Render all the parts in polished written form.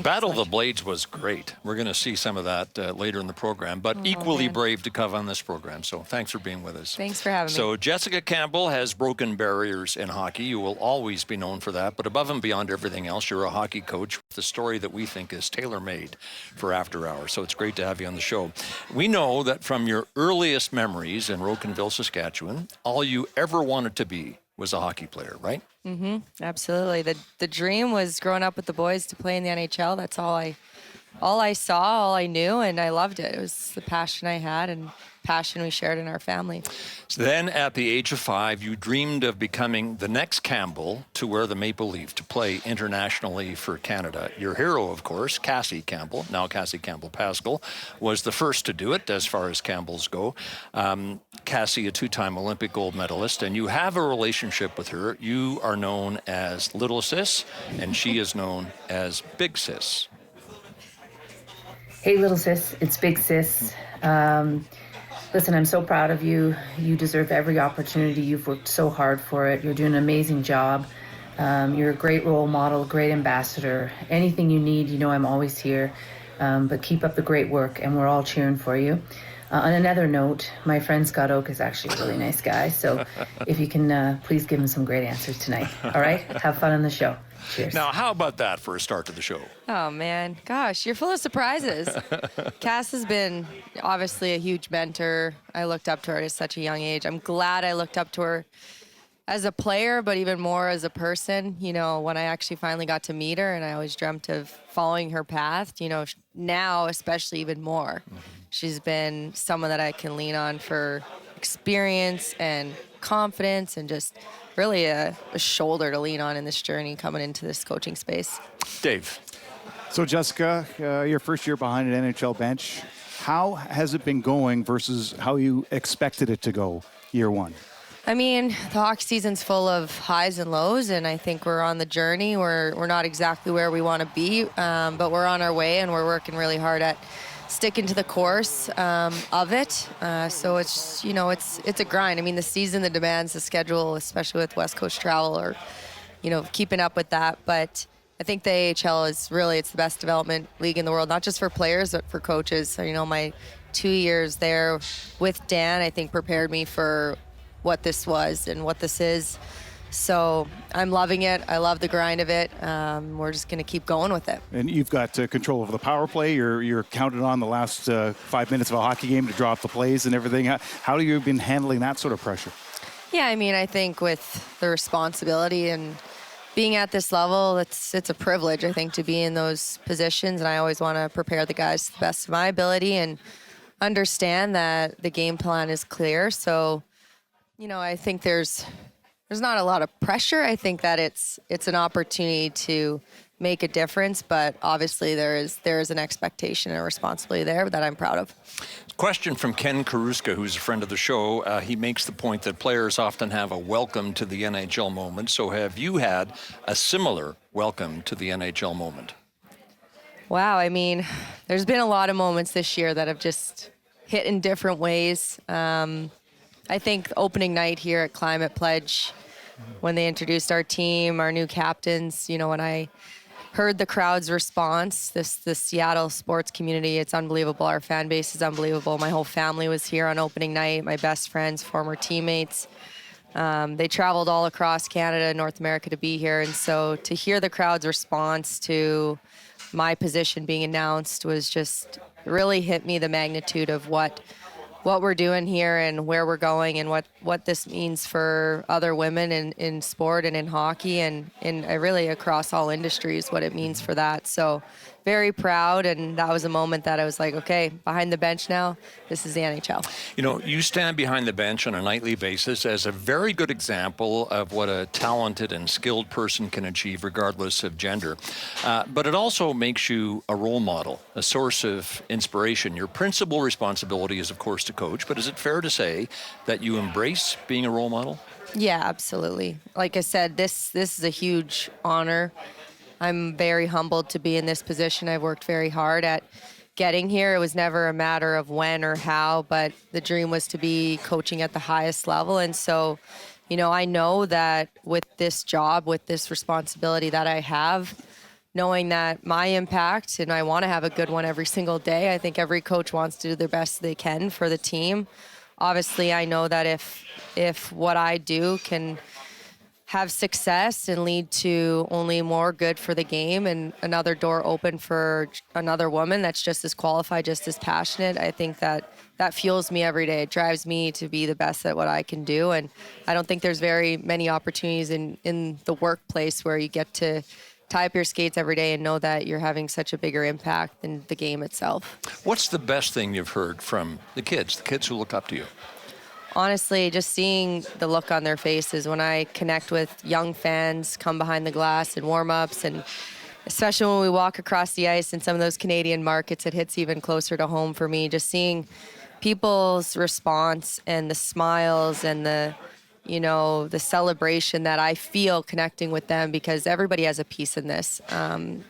Battle of the Blades was great. We're going to see some of that later in the program, but equally brave to come on this program. So thanks for being with us. Thanks for having me. So Jessica Campbell has broken barriers in hockey. You will always be known for that. But above and beyond everything else, you're a hockey coach with a story that we think is tailor-made for After Hours. So it's great to have you on the show. We know that from your earliest memories in Rocanville, Saskatchewan, all you ever wanted to be was a hockey player, right? Mm-hmm. Absolutely. The dream was growing up with the boys to play in the NHL. That's all I saw, all I knew, and I loved it. It was the passion I had and passion we shared in our family. So then at the age of 5, you dreamed of becoming the next Campbell to wear the maple leaf to play internationally for Canada. Your hero, of course, Cassie Campbell, now Cassie Campbell-Pascall, was the first to do it as far as Campbells go. Cassie, a 2-time Olympic gold medalist, and you have a relationship with her. You are known as Little Sis, and she is known as Big Sis. Hey, Little Sis, it's Big Sis. Listen, I'm so proud of you. You deserve every opportunity. You've worked so hard for it. You're doing an amazing job. You're a great role model, a great ambassador. Anything you need, you know I'm always here. But keep up the great work, and we're all cheering for you. On another note, my friend Scott Oak is actually a really nice guy. So if you can, please give him some great answers tonight. All right? Have fun on the show. Cheers. Now, how about that for a start to the show? Oh, man. Gosh, you're full of surprises. Cass has been obviously a huge mentor. I looked up to her at such a young age. I'm glad I looked up to her as a player, but even more as a person. You know, when I actually finally got to meet her, and I always dreamt of following her path, you know, now especially even more. Mm-hmm. She's been someone that I can lean on for experience and confidence and just really a shoulder to lean on in this journey coming into this coaching space. Dave. So, Jessica, your first year behind an NHL bench, how has it been going versus how you expected it to go year one? I mean, the hockey season's full of highs and lows, and I think we're on the journey. We're not exactly where we want to be, but we're on our way, and we're working really hard at sticking to the course of it. So it's, you know, it's a grind. I mean, the season, the demands, the schedule, especially with West Coast travel, or, you know, keeping up with that. But I think the AHL is really, it's the best development league in the world, not just for players, but for coaches. So, you know, my 2 years there with Dan, I think prepared me for what this was and what this is. So I'm loving it. I love the grind of it. We're just going to keep going with it. And you've got control over the power play. You're counted on the last 5 minutes of a hockey game to draw up the plays and everything. How have you been handling that sort of pressure? Yeah, I mean, I think with the responsibility and being at this level, it's a privilege, I think, to be in those positions. And I always want to prepare the guys to the best of my ability and understand that the game plan is clear. So, you know, I think there's not a lot of pressure. I think that it's an opportunity to make a difference, but obviously there is an expectation and a responsibility there that I'm proud of. Question from Ken Karuska, who's a friend of the show. He makes the point that players often have a welcome to the NHL moment. So have you had a similar welcome to the NHL moment? Wow, I mean, there's been a lot of moments this year that have just hit in different ways. I think opening night here at Climate Pledge, when they introduced our team, our new captains, you know, when I heard the crowd's response, the Seattle sports community, it's unbelievable. Our fan base is unbelievable. My whole family was here on opening night, my best friends, former teammates. They traveled all across Canada and North America to be here. And so to hear the crowd's response to my position being announced was just really hit me, the magnitude of what we're doing here and where we're going and what this means for other women in sport and in hockey and really across all industries, what it means for that. So very proud, and that was a moment that I was like, okay, behind the bench now, this is the NHL. You know, you stand behind the bench on a nightly basis as a very good example of what a talented and skilled person can achieve regardless of gender. But it also makes you a role model, a source of inspiration. Your principal responsibility is, of course, to coach, but is it fair to say that you embrace being a role model? Yeah, absolutely. Like I said, this is a huge honor. I'm very humbled to be in this position. I've worked very hard at getting here. It was never a matter of when or how, but the dream was to be coaching at the highest level. And so, you know, I know that with this job, with this responsibility that I have, knowing that my impact, and I want to have a good one every single day. I think every coach wants to do their best they can for the team. Obviously, I know that if what I do can have success and lead to only more good for the game and another door open for another woman that's just as qualified, just as passionate, I think that fuels me every day. It drives me to be the best at what I can do. And I don't think there's very many opportunities in the workplace where you get to tie up your skates every day and know that you're having such a bigger impact than the game itself. What's the best thing you've heard from the kids who look up to you? Honestly, just seeing the look on their faces when I connect with young fans, come behind the glass in warm-ups, and especially when we walk across the ice in some of those Canadian markets, it hits even closer to home for me. Just seeing people's response and the smiles and the celebration that I feel connecting with them, because everybody has a piece in this.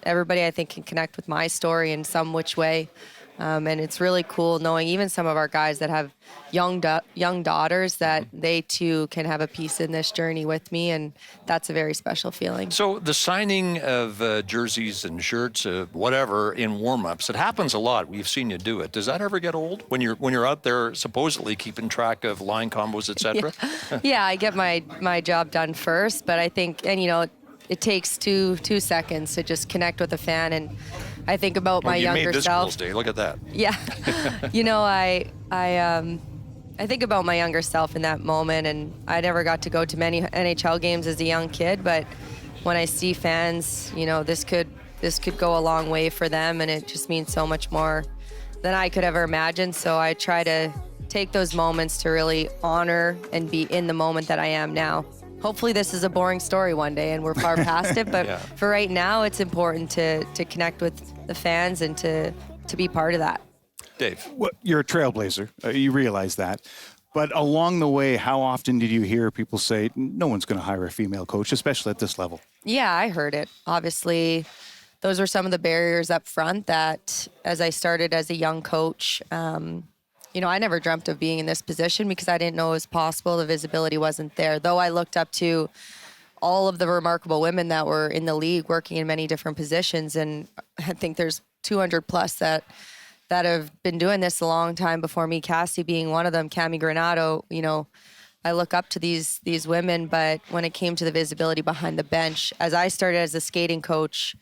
Everybody, I think, can connect with my story in some which way. And it's really cool knowing even some of our guys that have young daughters that they too can have a piece in this journey with me, and that's a very special feeling. So the signing of jerseys and shirts, whatever, in warm-ups, it happens a lot. We've seen you do it. Does that ever get old when you're out there supposedly keeping track of line combos, etc.? Yeah, I get my job done first, but I think, and it takes two seconds to just connect with a fan, and I think about my younger you made this self. Girls' Day. Look at that. Yeah, I think about my younger self in that moment, and I never got to go to many NHL games as a young kid, but when I see fans, this could go a long way for them, and it just means so much more than I could ever imagine. So I try to take those moments to really honor and be in the moment that I am now. Hopefully this is a boring story one day and we're far past it, but for right now, it's important to connect with the fans and to be part of that. Dave. Well, you're a trailblazer. You realize that. But along the way, how often did you hear people say, no one's going to hire a female coach, especially at this level? Yeah, I heard it. Obviously, those were some of the barriers up front that as I started as a young coach, I never dreamt of being in this position because I didn't know it was possible. The visibility wasn't there. Though I looked up to all of the remarkable women that were in the league working in many different positions. And I think there's 200 plus that have been doing this a long time before me, Cassie being one of them, Cami Granado. I look up to these women, but when it came to the visibility behind the bench, as I started as a skating coach,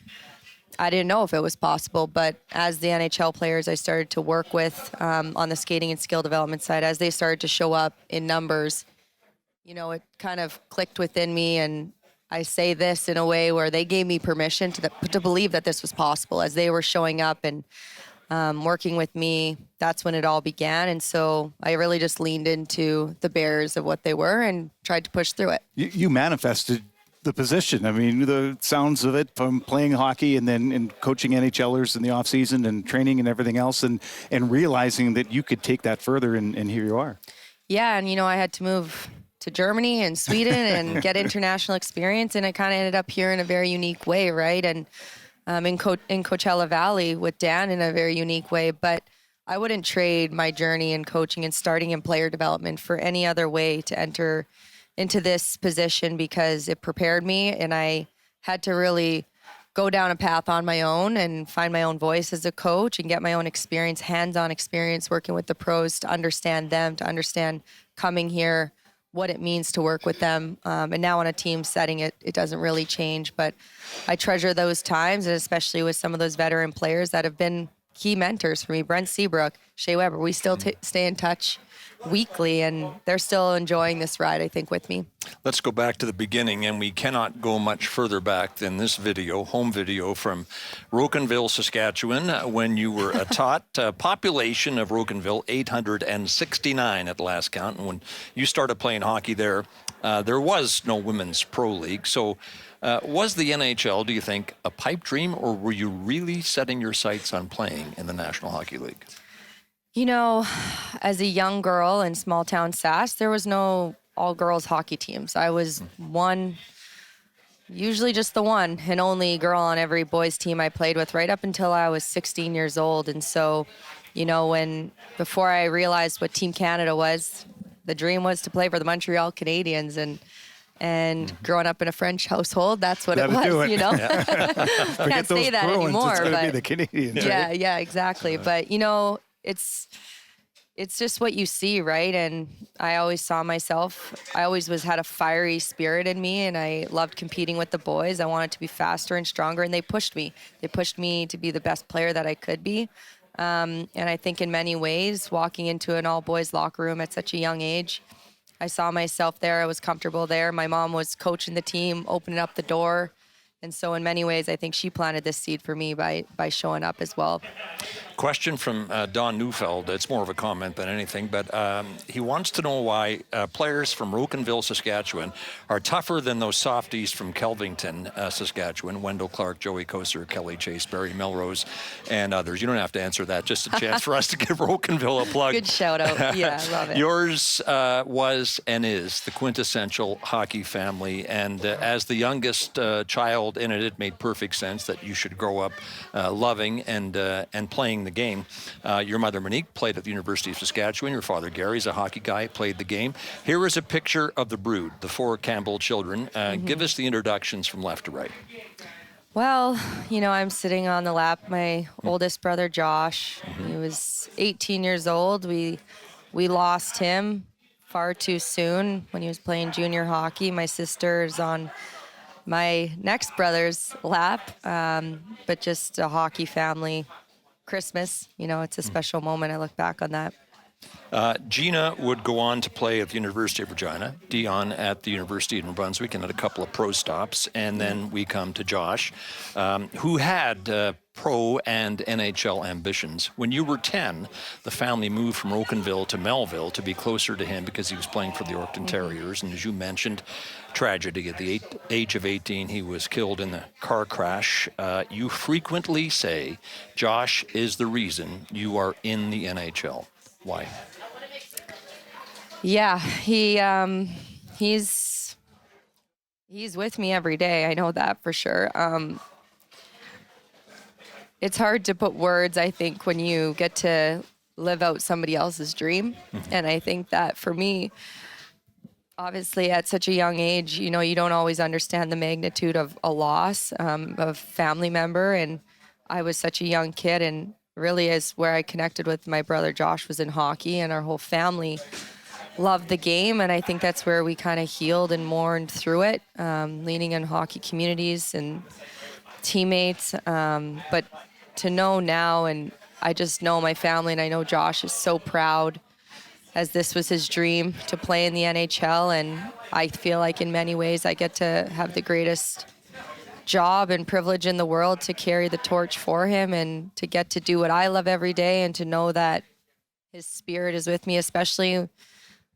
I didn't know if it was possible, but as the NHL players I started to work with on the skating and skill development side, as they started to show up in numbers, it kind of clicked within me, and I say this in a way where they gave me permission to believe that this was possible. As they were showing up and working with me, that's when it all began, and so I really just leaned into the barriers of what they were and tried to push through it. You manifested the position. I mean, the sounds of it from playing hockey and then coaching NHLers in the off season and training and everything else, and realizing that you could take that further, and here you are. Yeah, and I had to move to Germany and Sweden and get international experience, and I kind of ended up here in a very unique way, right? And in Coachella Valley with Dan in a very unique way, but I wouldn't trade my journey in coaching and starting in player development for any other way to enter into this position, because it prepared me, and I had to really go down a path on my own and find my own voice as a coach and get my own experience, hands-on experience working with the pros, to understand them, to understand coming here, what it means to work with them. And now on a team setting, it doesn't really change, but I treasure those times, and especially with some of those veteran players that have been key mentors for me, Brent Seabrook, Shea Weber. We still stay in touch weekly, and they're still enjoying this ride, I think, with me. Let's go back to the beginning, and we cannot go much further back than this video, home video from Rocanville, Saskatchewan, when you were a tot. Population of Rocanville, 869 at last count. And when you started playing hockey there, there was no women's pro league. So was the NHL, do you think, a pipe dream, or were you really setting your sights on playing in the National Hockey League? As a young girl in small town Sask, there was no all-girls hockey teams. I was usually just the one and only girl on every boys team I played with right up until I was 16 years old. And so, before I realized what Team Canada was, the dream was to play for the Montreal Canadiens. And And growing up in a French household, that's what it That'd do was, it. you know. Forget Can't say those that Bruins, anymore. it's going to be But the Canadians. yeah, right? yeah, exactly. But you know, it's just what you see, right? And I always saw myself. I always had a fiery spirit in me, and I loved competing with the boys. I wanted to be faster and stronger, and they pushed me. They pushed me to be the best player that I could be. And I think in many ways, walking into an all-boys locker room at such a young age, I saw myself there. I was comfortable there. My mom was coaching the team, opening up the door. And so in many ways, I think she planted this seed for me by showing up as well. Question from Don Neufeld. It's more of a comment than anything, but he wants to know why players from Rokenville, Saskatchewan are tougher than those softies from Kelvington, Saskatchewan, Wendell Clark, Joey Koser, Kelly Chase, Barry Melrose, and others. You don't have to answer that. Just a chance for us to give Rokenville a plug. Good shout out. Yeah, I love it. Yours was and is the quintessential hockey family, and as the youngest child in it, it made perfect sense that you should grow up loving and playing the game. Your mother Monique played at the University of Saskatchewan. Your father Gary's a hockey guy, played the game. Here is a picture of the brood, the 4 Campbell children. Give us the introductions from left to right. Well, you know, I'm sitting on the lap of my oldest brother, Josh. He was 18 years old. We lost him far too soon when he was playing junior hockey. My sister's on my next brother's lap, but just a hockey family. Christmas, you know, it's a special moment. I look back on that. Gina would go on to play at the University of Regina, Dion at the University of New Brunswick, and had a couple of pro stops. And then we come to Josh, who had pro and NHL ambitions. When you were 10, the family moved from Rokenville to Melville to be closer to him because he was playing for the Yorkton Terriers. And as you mentioned, tragedy. At the age of 18, he was killed in a car crash. You frequently say Josh is the reason you are in the NHL. Why? Yeah, he's with me every day. I know that for sure. It's hard to put words, I think, when you get to live out somebody else's dream. And I think that for me, obviously at such a young age, you know, you don't always understand the magnitude of a loss of a family member. And I was such a young kid, and really is where I connected with my brother Josh was in hockey, and our whole family loved the game. And I think that's where we kind of healed and mourned through it, leaning in hockey communities and teammates. But to know now, and I just know my family, and I know Josh is so proud, as this was his dream to play in the NHL. And I feel like in many ways I get to have the greatest job and privilege in the world to carry the torch for him, and to get to do what I love every day, and to know that his spirit is with me, especially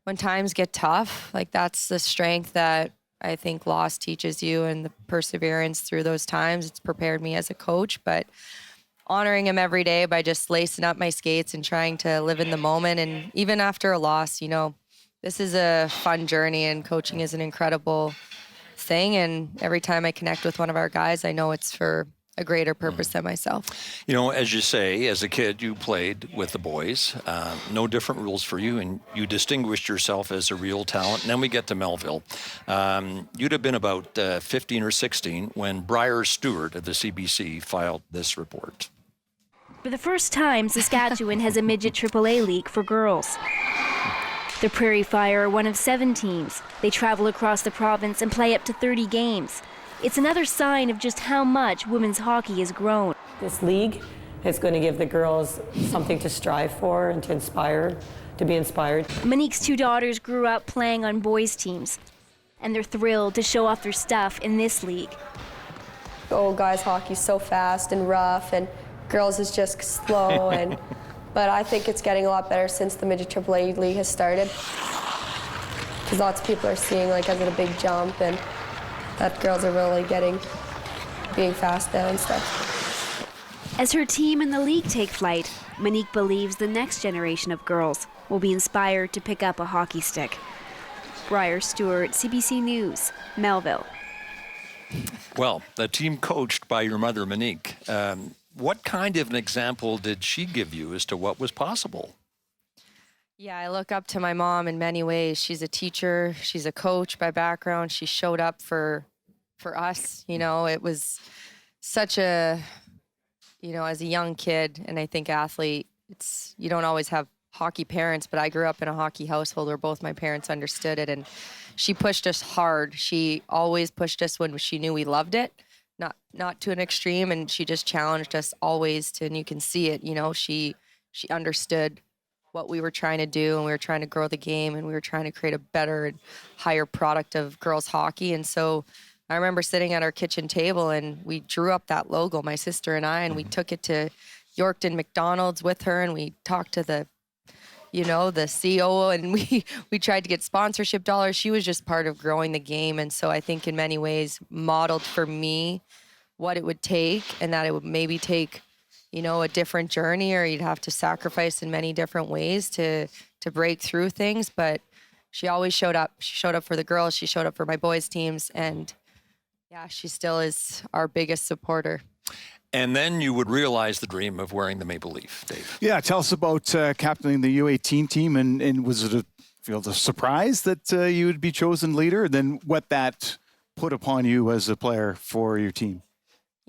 when times get tough. Like, that's the strength that I think loss teaches you, and the perseverance through those times. It's prepared me as a coach, but honoring him every day by just lacing up my skates and trying to live in the moment. And even after a loss, you know, this is a fun journey, and coaching is an incredible thing. And every time I connect with one of our guys, I know it's for a greater purpose than myself. You know, as you say, as a kid, you played with the boys. No different rules for you, and you distinguished yourself as a real talent. And then we get to Melville. You'd have been about 15 or 16 when Briar Stewart of the CBC filed this report. For the first time, Saskatchewan has a midget AAA league for girls. The Prairie Fire are one of 7 teams. They travel across the province and play up to 30 games. It's another sign of just how much women's hockey has grown. This league is going to give the girls something to strive for and to be inspired. Monique's 2 daughters grew up playing on boys' teams, and they're thrilled to show off their stuff in this league. Oh, guys, hockey's so fast and rough, and girls is just slow. But I think it's getting a lot better since the midget AAA league has started, because lots of people are seeing like as a big jump, and that girls are really being fast now and stuff. As her team and the league take flight, Monique believes the next generation of girls will be inspired to pick up a hockey stick. Briar Stewart, CBC News, Melville. Well, the team coached by your mother, Monique. What kind of an example did she give you as to what was possible? Yeah, I look up to my mom in many ways. She's a teacher. She's a coach by background. She showed up for us. It was such a, as a young kid, and I think athlete, you don't always have hockey parents, but I grew up in a hockey household where both my parents understood it, and she pushed us hard. She always pushed us when she knew we loved it, not to an extreme, and she just challenged us always to, and you can see it, she understood what we were trying to do, and we were trying to grow the game, and we were trying to create a better and higher product of girls hockey. And so I remember sitting at our kitchen table, and we drew up that logo, my sister and I, and we took it to Yorkton McDonald's with her, and we talked to the CEO, and we tried to get sponsorship dollars. She was just part of growing the game. And so I think in many ways modeled for me what it would take, and that it would maybe take a different journey, or you'd have to sacrifice in many different ways to break through things. But she always showed up. She showed up for the girls. She showed up for my boys' teams. And yeah, she still is our biggest supporter. And then you would realize the dream of wearing the maple leaf, Dave. Yeah, tell us about captaining the U18 team, and was it a surprise that you would be chosen leader, and then what that put upon you as a player for your team?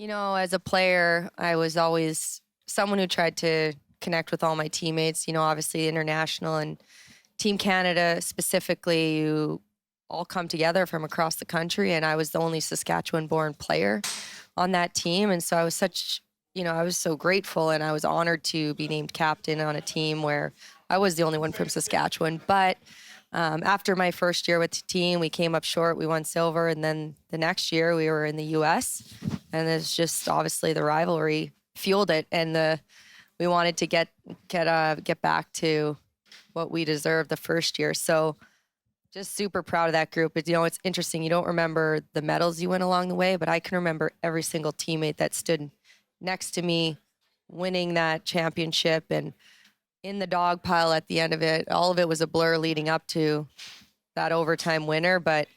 As a player, I was always someone who tried to connect with all my teammates, obviously international and Team Canada specifically, you all come together from across the country, and I was the only Saskatchewan-born player on that team. And so I was I was so grateful, and I was honored to be named captain on a team where I was the only one from Saskatchewan. But after my first year with the team, we came up short. We won silver, and then the next year we were in the U.S., and it's just obviously the rivalry fueled it, and we wanted to get back to what we deserved the first year. So just super proud of that group. But it's interesting. You don't remember the medals you win along the way, but I can remember every single teammate that stood next to me winning that championship, and in the dog pile at the end of it. All of it was a blur leading up to that overtime winner, but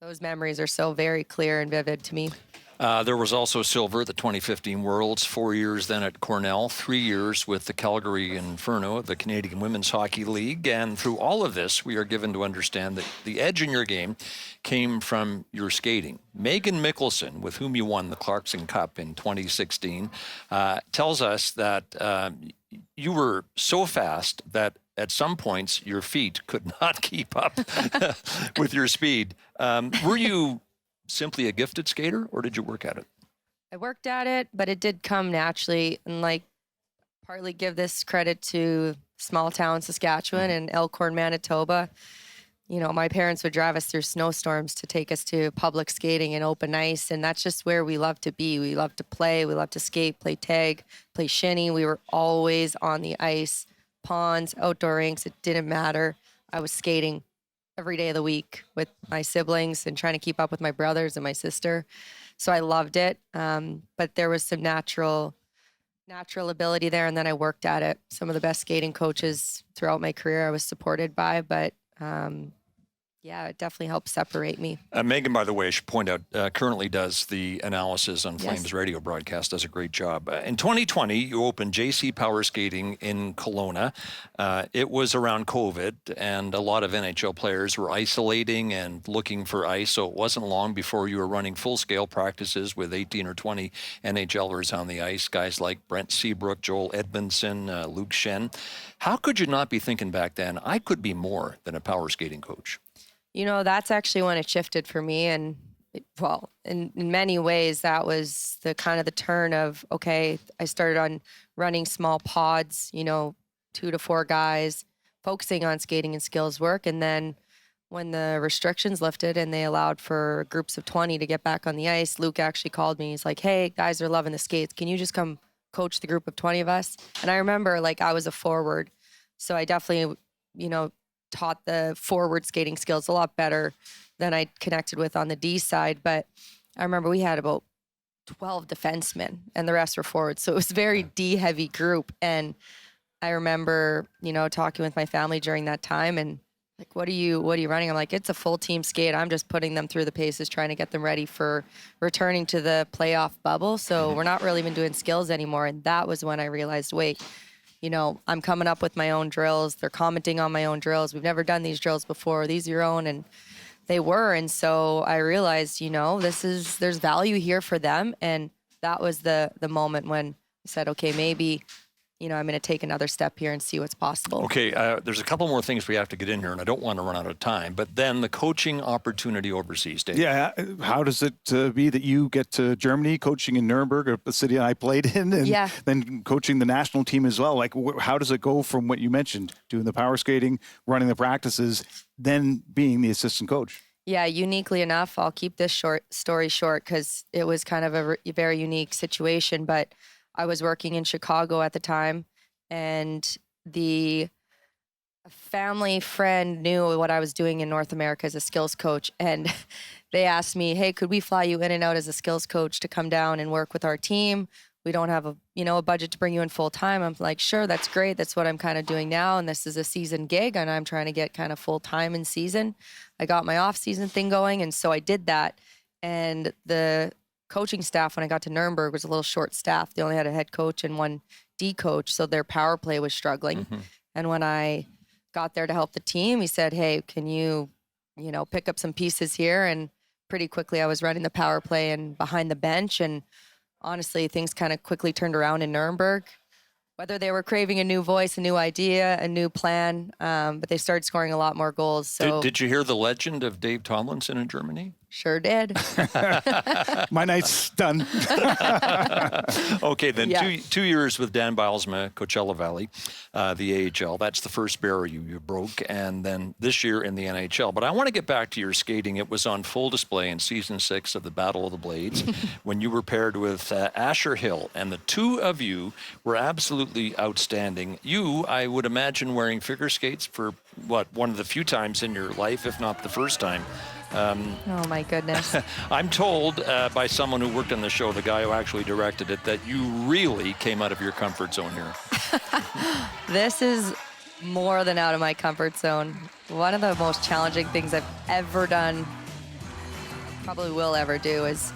those memories are so very clear and vivid to me. There was also silver at the 2015 Worlds, 4 years then at Cornell, 3 years with the Calgary Inferno, the Canadian Women's Hockey League. And through all of this, we are given to understand that the edge in your game came from your skating. Megan Mickelson, with whom you won the Clarkson Cup in 2016, tells us that you were so fast that at some points your feet could not keep up with your speed. Were you simply a gifted skater, or did you work at it? I worked at it, but it did come naturally, and partly give this credit to small town Saskatchewan and Elkhorn, Manitoba. My parents would drive us through snowstorms to take us to public skating and open ice, and that's just where we love to be. We love to play, we love to skate, play tag, play shinny. We were always on the ice, ponds, outdoor rinks, it didn't matter. I was skating every day of the week with my siblings and trying to keep up with my brothers and my sister. So I loved it. But there was some natural ability there. And then I worked at it. Some of the best skating coaches throughout my career I was supported by, but yeah, it definitely helped separate me. Megan, by the way, I should point out, currently does the analysis on Flames Yes. radio broadcast, does a great job. In 2020, you opened JC Power Skating in Kelowna. It was around COVID, and a lot of NHL players were isolating and looking for ice, so it wasn't long before you were running full-scale practices with 18 or 20 NHLers on the ice, guys like Brent Seabrook, Joel Edmondson, Luke Shen. How could you not be thinking back then, I could be more than a power skating coach? That's actually when it shifted for me. And in many ways, that was the kind of the turn of, okay, I started on running small pods, 2 to 4 guys, focusing on skating and skills work. And then when the restrictions lifted and they allowed for groups of 20 to get back on the ice, Luke actually called me. He's like, hey, guys are loving the skates. Can you just come coach the group of 20 of us? And I remember I was a forward. So I definitely, taught the forward skating skills a lot better than I connected with on the D side. But I remember we had about 12 defensemen and the rest were forwards. So it was a very D heavy group. And I remember, talking with my family during that time and what are you running? I'm like, it's a full team skate. I'm just putting them through the paces, trying to get them ready for returning to the playoff bubble. So we're not really even doing skills anymore. And that was when I realized, wait, I'm coming up with my own drills. They're commenting on my own drills. We've never done these drills before. These are your own. And they were. And so I realized, there's value here for them. And that was the moment when I said, okay, maybe, I'm going to take another step here and see what's possible. Okay, there's a couple more things we have to get in here, and I don't want to run out of time. But then the coaching opportunity overseas, Dave. Yeah, how does it be that you get to Germany, coaching in Nuremberg, a city I played in, and then coaching the national team as well? Like, how does it go from what you mentioned, doing the power skating, running the practices, then being the assistant coach? Yeah, uniquely enough, I'll keep this story short because it was kind of a very unique situation, but I was working in Chicago at the time, and a family friend knew what I was doing in North America as a skills coach, and they asked me, hey, could we fly you in and out as a skills coach to come down and work with our team? We don't have a budget to bring you in full time. I'm like, sure, that's great. That's what I'm kind of doing now, and this is a season gig, and I'm trying to get kind of full time in season. I got my off season thing going, and so I did that, and the coaching staff when I got to Nuremberg was a little short staffed. They only had a head coach and one D coach, so their power play was struggling. Mm-hmm. And when I got there to help the team, he said, hey, can you, pick up some pieces here? And pretty quickly I was running the power play and behind the bench. And honestly, things kind of quickly turned around in Nuremberg. Whether they were craving a new voice, a new idea, a new plan, but they started scoring a lot more goals. So Did you hear the legend of Dave Tomlinson in Germany? Sure did. My night's done. Okay, then 2 years with Dan Bylsma, Coachella Valley, the AHL. That's the first barrier you broke, and then this year in the NHL. But I want to get back to your skating. It was on full display in season 6 of the Battle of the Blades when you were paired with Asher Hill, and the two of you were absolutely outstanding. You, I would imagine, wearing figure skates for one of the few times in your life, if not the first time. Oh my goodness. I'm told by someone who worked on the show, the guy who actually directed it, that you really came out of your comfort zone here. This is more than out of my comfort zone. One of the most challenging things I've ever done, probably will ever do, is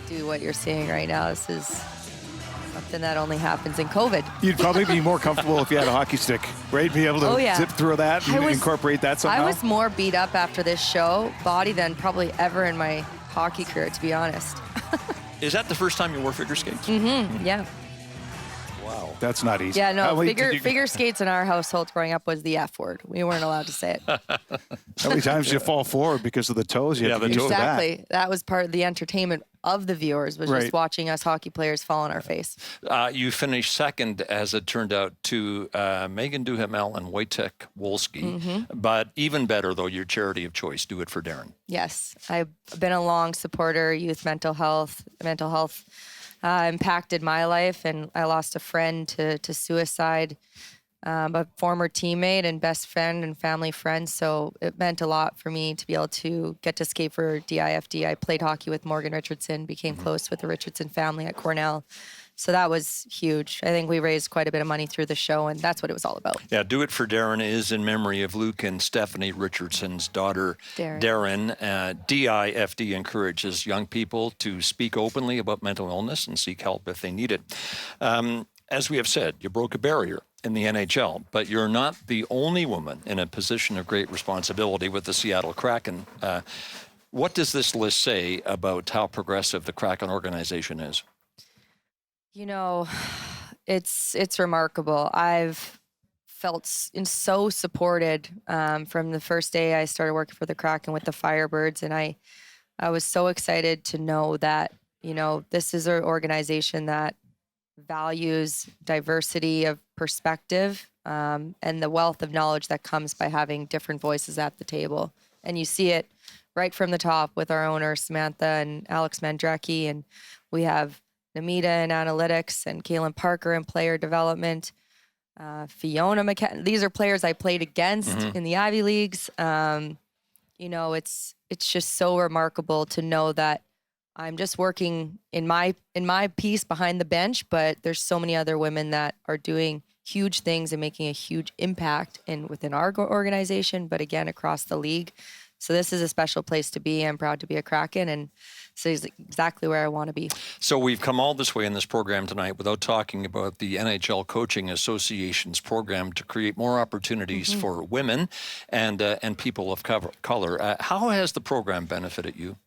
do what you're seeing right now. This is something that only happens in COVID. You'd probably be more comfortable if you had a hockey stick, right? Be able to zip through that and incorporate that somehow. I was more beat up after this body than probably ever in my hockey career, to be honest. Is that the first time you wore figure skates? Mm-hmm, yeah. Wow. That's not easy. Yeah, no, figure skates in our household growing up was the F word. We weren't allowed to say it. How many times did you fall forward because of the toes? You had to use exactly. That was part of the entertainment of the viewers, was just watching us hockey players fall on our face. You finished second, as it turned out, to Megan Duhamel and Wojtek Wolski. Mm-hmm. But even better, though, your charity of choice, Do It for Darren. Yes. I've been a long supporter. Youth mental health impacted my life, and I lost a friend to suicide, a former teammate and best friend and family friend. So it meant a lot for me to be able to get to skate for DIFD. I played hockey with Morgan Richardson, became close with the Richardson family at Cornell. So that was huge. I think we raised quite a bit of money through the show, and that's what it was all about. Yeah, Do It for Darren is in memory of Luke and Stephanie Richardson's daughter, Darren. DIFD encourages young people to speak openly about mental illness and seek help if they need it. As we have said, you broke a barrier in the NHL, but you're not the only woman in a position of great responsibility with the Seattle Kraken. What does this list say about how progressive the Kraken organization is? It's remarkable. I've felt so supported from the first day I started working for the Kraken with the Firebirds, and I was so excited to know that, this is an organization that values diversity of perspective and the wealth of knowledge that comes by having different voices at the table. And you see it right from the top with our owner, Samantha and Alex Mandrecki, and we have Namita in analytics and Kaylin Parker in player development, Fiona McKenna. These are players I played against in the Ivy Leagues. It's just so remarkable to know that I'm just working in my piece behind the bench, but there's so many other women that are doing huge things and making a huge impact within our organization, but again, across the league. So this is a special place to be. I'm proud to be a Kraken, and so it's exactly where I want to be. So we've come all this way in this program tonight without talking about the NHL Coaching Association's program to create more opportunities for women and people of color. How has the program benefited you?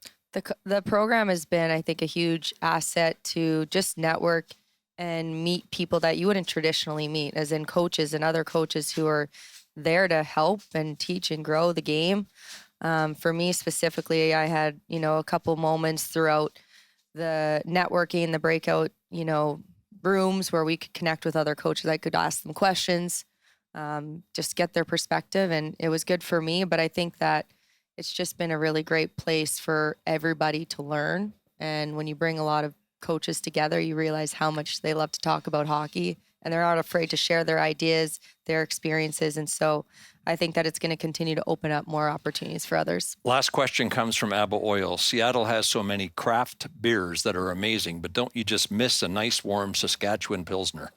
The program has been, I think, a huge asset to just network and meet people that you wouldn't traditionally meet, as in coaches and other coaches who are there to help and teach and grow the game. For me specifically, I had, a couple moments throughout the networking, the breakout, rooms where we could connect with other coaches. I could ask them questions, just get their perspective. And it was good for me. But I think that it's just been a really great place for everybody to learn. And when you bring a lot of coaches together, you realize how much they love to talk about hockey, and they're not afraid to share their ideas, their experiences. And so I think that it's going to continue to open up more opportunities for others. Last question comes from Abba Oil. Seattle has so many craft beers that are amazing, but don't you just miss a nice warm Saskatchewan Pilsner?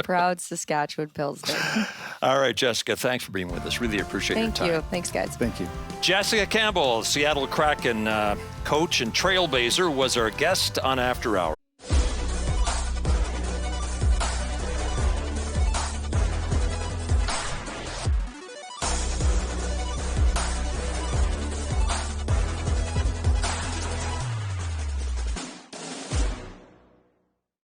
Proud Saskatchewan Pilsner. All right, Jessica, thanks for being with us. Really appreciate your time. Thank you. Thanks, guys. Thank you. Jessica Campbell, Seattle Kraken coach and trailblazer, was our guest on After Hours.